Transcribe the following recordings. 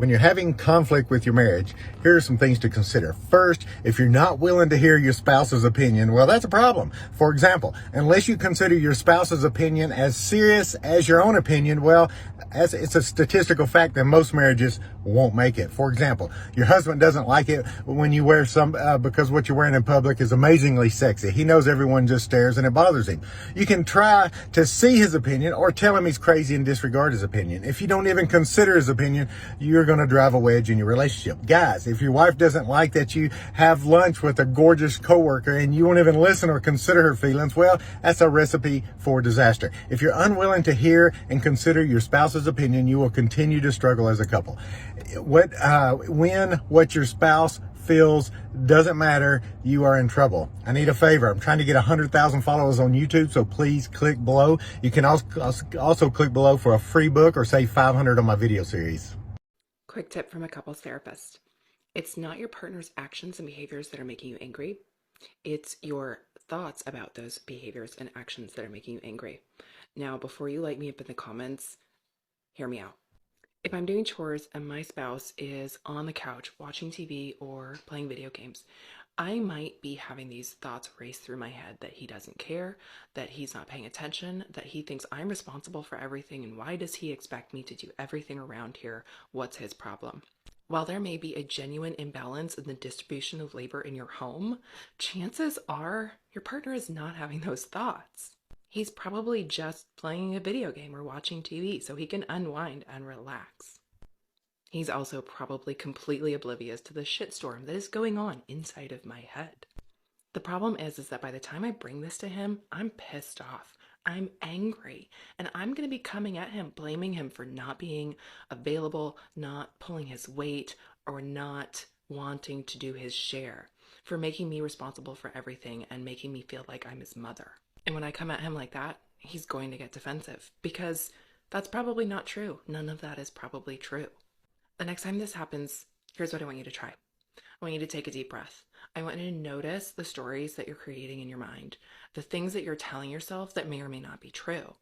When you're having conflict with your marriage, here are some things to consider. First, if you're not willing to hear your spouse's opinion, well, that's a problem. For example, unless you consider your spouse's opinion as serious as your own opinion, well, as it's a statistical fact that most marriages won't make it. For example, your husband doesn't like it when you wear because what you're wearing in public is amazingly sexy. He knows everyone just stares and it bothers him. You can try to see his opinion or tell him he's crazy and disregard his opinion. If you don't even consider his opinion, you're going to drive a wedge in your relationship. Guys, if your wife doesn't like that you have lunch with a gorgeous coworker and you won't even listen or consider her feelings, well, that's a recipe for disaster. If you're unwilling to hear and consider your spouse's opinion, you will continue to struggle as a couple. When what your spouse feels doesn't matter, you are in trouble. I need a favor. I'm trying to get 100,000 followers on YouTube, so please click below. You can also click below for a free book or save 500 on my video series. Quick tip from a couples therapist. It's not your partner's actions and behaviors that are making you angry. It's your thoughts about those behaviors and actions that are making you angry. Now, before you light me up in the comments, hear me out. If I'm doing chores and my spouse is on the couch watching TV or playing video games, I might be having these thoughts race through my head that he doesn't care, that he's not paying attention, that he thinks I'm responsible for everything, and why does he expect me to do everything around here? What's his problem? While there may be a genuine imbalance in the distribution of labor in your home, chances are your partner is not having those thoughts. He's probably just playing a video game or watching TV so he can unwind and relax. He's also probably completely oblivious to the shitstorm that is going on inside of my head. The problem is that by the time I bring this to him, I'm pissed off. I'm angry, and I'm going to be coming at him, blaming him for not being available, not pulling his weight, or not wanting to do his share, for making me responsible for everything and making me feel like I'm his mother. And when I come at him like that, he's going to get defensive because that's probably not true. None of that is probably true. The next time this happens, here's what I want you to try. I want you to take a deep breath. I want you to notice the stories that you're creating in your mind, the things that you're telling yourself that may or may not be true.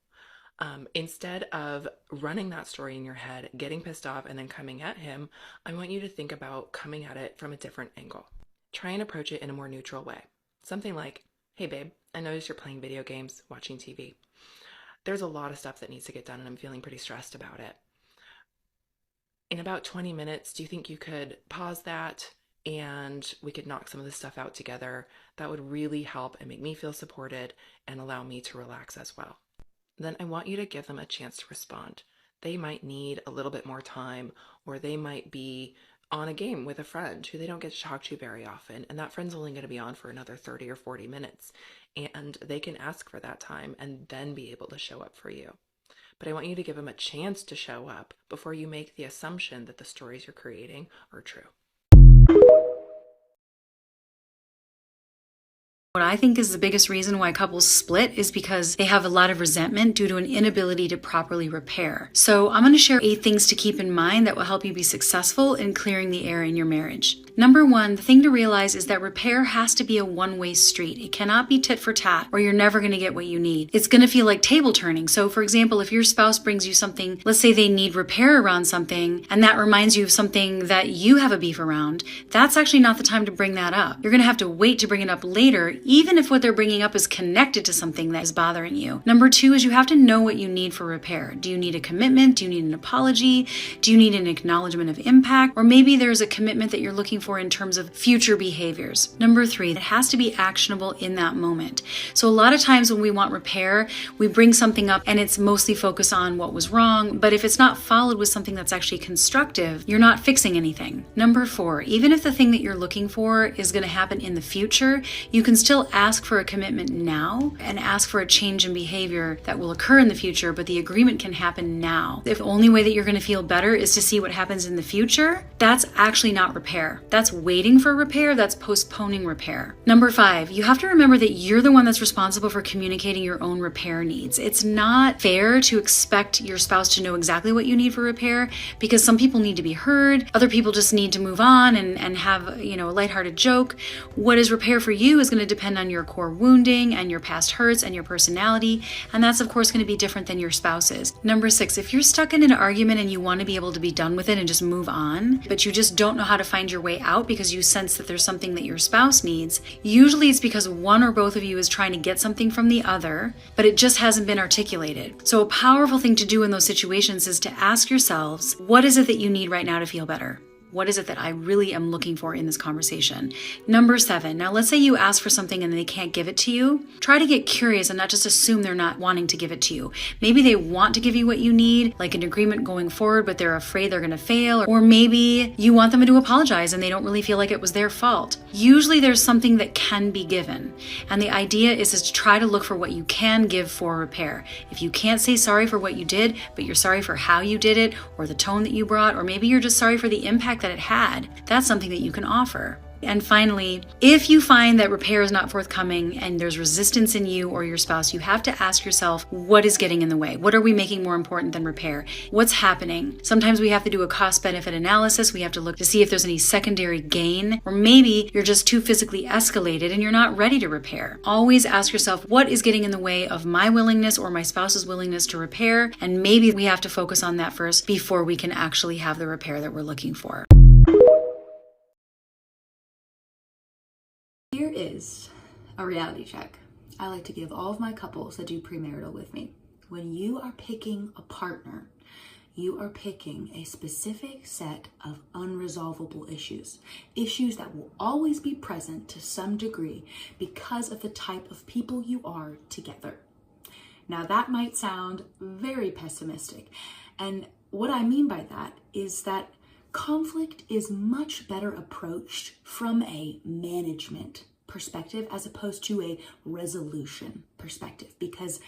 Instead of running that story in your head, getting pissed off, and then coming at him, I want you to think about coming at it from a different angle. Try and approach it in a more neutral way. Something like, hey babe, I noticed you're playing video games, watching TV. There's a lot of stuff that needs to get done and I'm feeling pretty stressed about it. In about 20 minutes, do you think you could pause that and we could knock some of this stuff out together? That would really help and make me feel supported and allow me to relax as well. Then I want you to give them a chance to respond. They might need a little bit more time, or they might be on a game with a friend who they don't get to talk to very often, and that friend's only going to be on for another 30 or 40 minutes, and they can ask for that time and then be able to show up for you. But I want you to give them a chance to show up before you make the assumption that the stories you're creating are true. What I think is the biggest reason why couples split is because they have a lot of resentment due to an inability to properly repair. So I'm going to share 8 things to keep in mind that will help you be successful in clearing the air in your marriage. Number 1, the thing to realize is that repair has to be a one-way street. It cannot be tit for tat, or you're never going to get what you need. It's going to feel like table turning. So for example, if your spouse brings you something, let's say they need repair around something, and that reminds you of something that you have a beef around, that's actually not the time to bring that up. You're going to have to wait to bring it up later, even if what they're bringing up is connected to something that is bothering you. Number 2 is you have to know what you need for repair. Do you need a commitment? Do you need an apology? Do you need an acknowledgement of impact? Or maybe there's a commitment that you're looking for in terms of future behaviors. Number 3, it has to be actionable in that moment. So a lot of times when we want repair, we bring something up and it's mostly focused on what was wrong, but if it's not followed with something that's actually constructive, you're not fixing anything. Number 4, even if the thing that you're looking for is going to happen in the future, you can still ask for a commitment now and ask for a change in behavior that will occur in the future, but the agreement can happen now. If the only way that you're going to feel better is to see what happens in the future, that's actually not repair. That's waiting for repair, that's postponing repair. Number 5, you have to remember that you're the one that's responsible for communicating your own repair needs. It's not fair to expect your spouse to know exactly what you need for repair, because some people need to be heard, other people just need to move on and have, a lighthearted joke. What is repair for you is going to depend depend on your core wounding and your past hurts and your personality, and that's of course going to be different than your spouse's. Number 6, if you're stuck in an argument and you want to be able to be done with it and just move on, but you just don't know how to find your way out because you sense that there's something that your spouse needs, usually it's because one or both of you is trying to get something from the other, but it just hasn't been articulated. So a powerful thing to do in those situations is to ask yourselves, what is it that you need right now to feel better? What is it that I really am looking for in this conversation? Number 7, now let's say you ask for something and they can't give it to you. Try to get curious and not just assume they're not wanting to give it to you. Maybe they want to give you what you need, like an agreement going forward, but they're afraid they're going to fail. Or maybe you want them to apologize and they don't really feel like it was their fault. Usually there's something that can be given. And the idea is to try to look for what you can give for repair. If you can't say sorry for what you did, but you're sorry for how you did it, or the tone that you brought, or maybe you're just sorry for the impact that it had, that's something that you can offer. And finally, if you find that repair is not forthcoming and there's resistance in you or your spouse, you have to ask yourself, what is getting in the way? What are we making more important than repair? What's happening? Sometimes we have to do a cost-benefit analysis. We have to look to see if there's any secondary gain, or maybe you're just too physically escalated and you're not ready to repair. Always ask yourself, what is getting in the way of my willingness or my spouse's willingness to repair? And maybe we have to focus on that first before we can actually have the repair that we're looking for. Here is a reality check I like to give all of my couples that do premarital with me. When you are picking a partner, you are picking a specific set of unresolvable issues. Issues that will always be present to some degree because of the type of people you are together. Now that might sound very pessimistic. And what I mean by that is that conflict is much better approached from a management perspective as opposed to a resolution perspective, because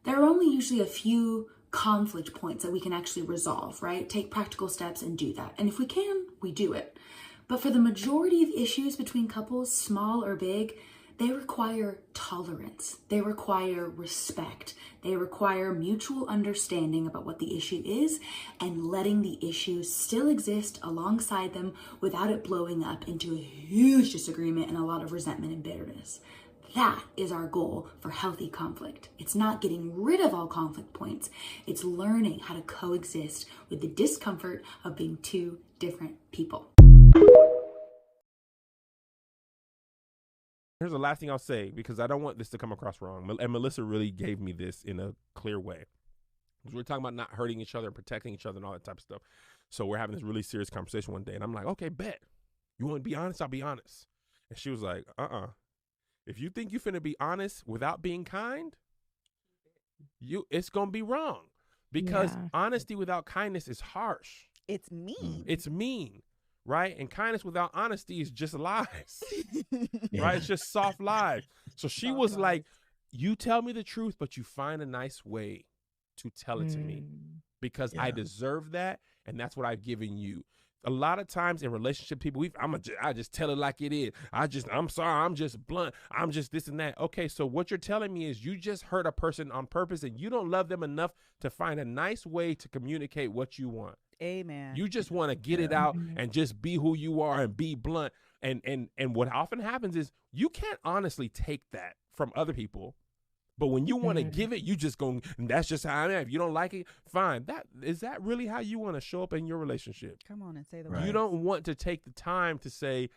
there are only usually a few conflict points that we can actually resolve, right? Take practical steps and do that. And if we can, we do it. But for the majority of issues between couples, small or big, they require tolerance. They require respect. They require mutual understanding about what the issue is and letting the issue still exist alongside them without it blowing up into a huge disagreement and a lot of resentment and bitterness. That is our goal for healthy conflict. It's not getting rid of all conflict points. It's learning how to coexist with the discomfort of being two different people. Here's the last thing I'll say, because I don't want this to come across wrong. And Melissa really gave me this in a clear way. We're talking about not hurting each other, protecting each other, and all that type of stuff. So we're having this really serious conversation one day, and I'm like, okay, bet. You want to be honest? I'll be honest. And she was like, if you think you finna be honest without being kind, it's gonna be wrong. Because honesty without kindness is harsh. It's mean. It's mean. Right? And kindness without honesty is just lies. Right? It's just soft lies. So she was like, you tell me the truth, but you find a nice way to tell it to me because I deserve that. And that's what I've given you. A lot of times in relationship, people, I just tell it like it is. I'm sorry. I'm just blunt. I'm just this and that. Okay. So what you're telling me is you just hurt a person on purpose and you don't love them enough to find a nice way to communicate what you want. Amen. You just want to get it out and just be who you are and be blunt. And what often happens is you can't honestly take that from other people. But when you want to give it, you just go, and that's just how I am. If you don't like it, fine. Is that really how you want to show up in your relationship? Come on and say the words. words. You don't want to take the time to say,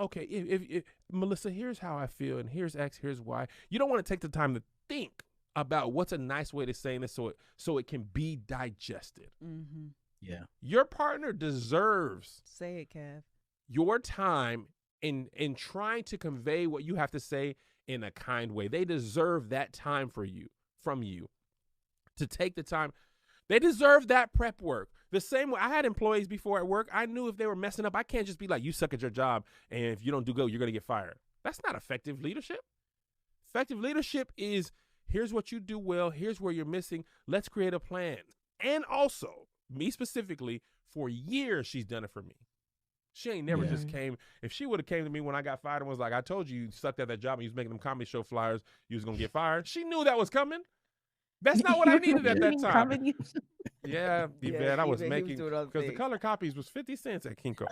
okay, if Melissa, here's how I feel, and here's X, here's Y. You don't want to take the time to think about what's a nice way to say this so it can be digested. Mm-hmm. Yeah. Your partner deserves say it, Kev. Your time in trying to convey what you have to say in a kind way. They deserve that time from you to take the time. They deserve that prep work. The same way I had employees before at work. I knew if they were messing up, I can't just be like, you suck at your job, and if you don't do good, you're going to get fired. That's not effective leadership. Effective leadership is, here's what you do well. Here's where you're missing. Let's create a plan. And also, me specifically, for years, she's done it for me. She ain't never just came. If she would have came to me when I got fired and was like, I told you you sucked at that job and you was making them comedy show flyers, you was going to get fired. She knew that was coming. That's not what I needed at You that mean time. comedy? Yeah, Yeah, Yvette, I was he was making, doing other because the things. color copies was 50 cents at Kinko's.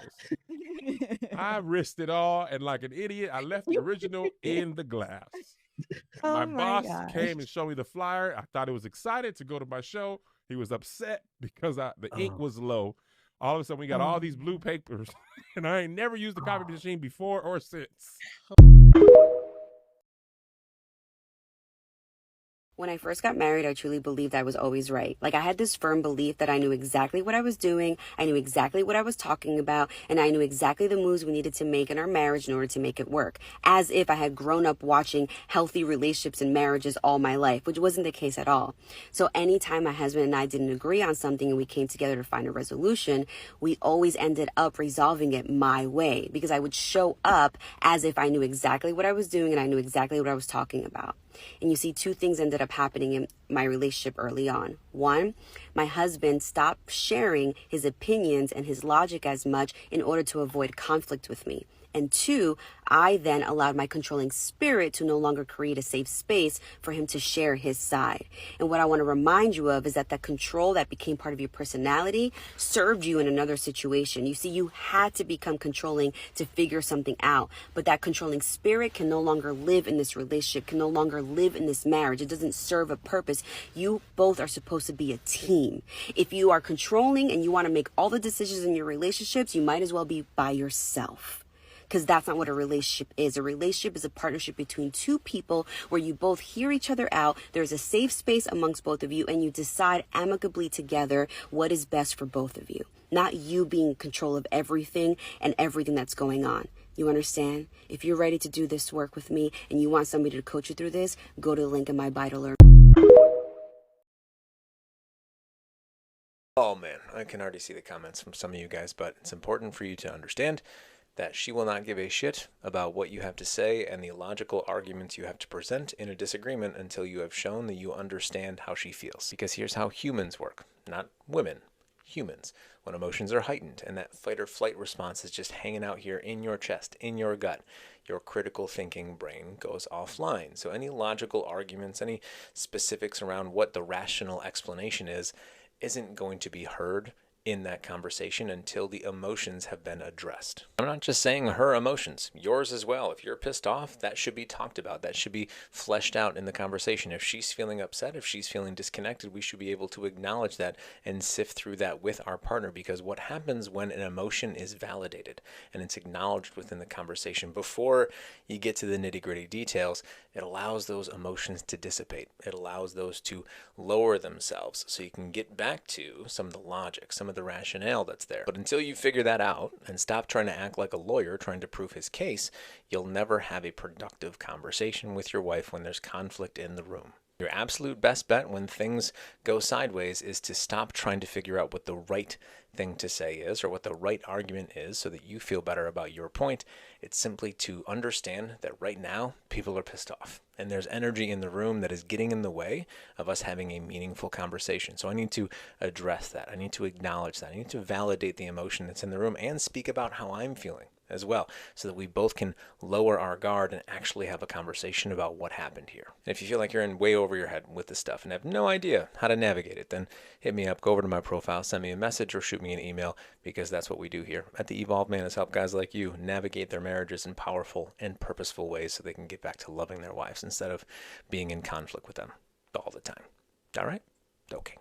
I risked it all, and like an idiot, I left the original in the glass. My Oh my boss gosh. came and showed me the flyer. I thought he was excited to go to my show. He was upset because the ink was low. All of a sudden, we got all these blue papers, and I ain't never used the copy machine before or since. When I first got married, I truly believed I was always right. Like, I had this firm belief that I knew exactly what I was doing, I knew exactly what I was talking about, and I knew exactly the moves we needed to make in our marriage in order to make it work. As if I had grown up watching healthy relationships and marriages all my life, which wasn't the case at all. So anytime my husband and I didn't agree on something and we came together to find a resolution, we always ended up resolving it my way, because I would show up as if I knew exactly what I was doing and I knew exactly what I was talking about. And you see, two things ended up happening in my relationship early on. One, my husband stopped sharing his opinions and his logic as much in order to avoid conflict with me. And two, I then allowed my controlling spirit to no longer create a safe space for him to share his side. And what I want to remind you of is that that control that became part of your personality served you in another situation. You see, you had to become controlling to figure something out. But that controlling spirit can no longer live in this relationship, can no longer live in this marriage. It doesn't serve a purpose. You both are supposed to be a team. If you are controlling and you want to make all the decisions in your relationships, you might as well be by yourself. Because that's not what a relationship is. A relationship is a partnership between two people where you both hear each other out. There's a safe space amongst both of you, and you decide amicably together what is best for both of you. Not you being in control of everything and everything that's going on. You understand? If you're ready to do this work with me and you want somebody to coach you through this, go to the link in my bio to learn. Oh man, I can already see the comments from some of you guys, but it's important for you to understand that she will not give a shit about what you have to say and the logical arguments you have to present in a disagreement until you have shown that you understand how she feels. Because here's how humans work, not women, humans. When emotions are heightened and that fight or flight response is just hanging out here in your chest, in your gut, your critical thinking brain goes offline. So any logical arguments, any specifics around what the rational explanation is, isn't going to be heard in that conversation until the emotions have been addressed. I'm not just saying her emotions, yours as well. If you're pissed off, that should be talked about. That should be fleshed out in the conversation. If she's feeling upset, if she's feeling disconnected, we should be able to acknowledge that and sift through that with our partner, because what happens when an emotion is validated and it's acknowledged within the conversation before you get to the nitty-gritty details, it allows those emotions to dissipate. It allows those to lower themselves so you can get back to some of the logic, some of the rationale that's there. But until you figure that out and stop trying to act like a lawyer trying to prove his case, you'll never have a productive conversation with your wife when there's conflict in the room. Your absolute best bet when things go sideways is to stop trying to figure out what the right thing to say is or what the right argument is so that you feel better about your point. It's simply to understand that right now people are pissed off and there's energy in the room that is getting in the way of us having a meaningful conversation. So I need to address that. I need to acknowledge that. I need to validate the emotion that's in the room and speak about how I'm feeling as well, so that we both can lower our guard and actually have a conversation about what happened here. And if you feel like you're in way over your head with this stuff and have no idea how to navigate it, then hit me up, go over to my profile, send me a message or shoot me an email, because that's what we do here at The Evolved Man, is help guys like you navigate their marriages in powerful and purposeful ways so they can get back to loving their wives instead of being in conflict with them all the time. All right? Okay.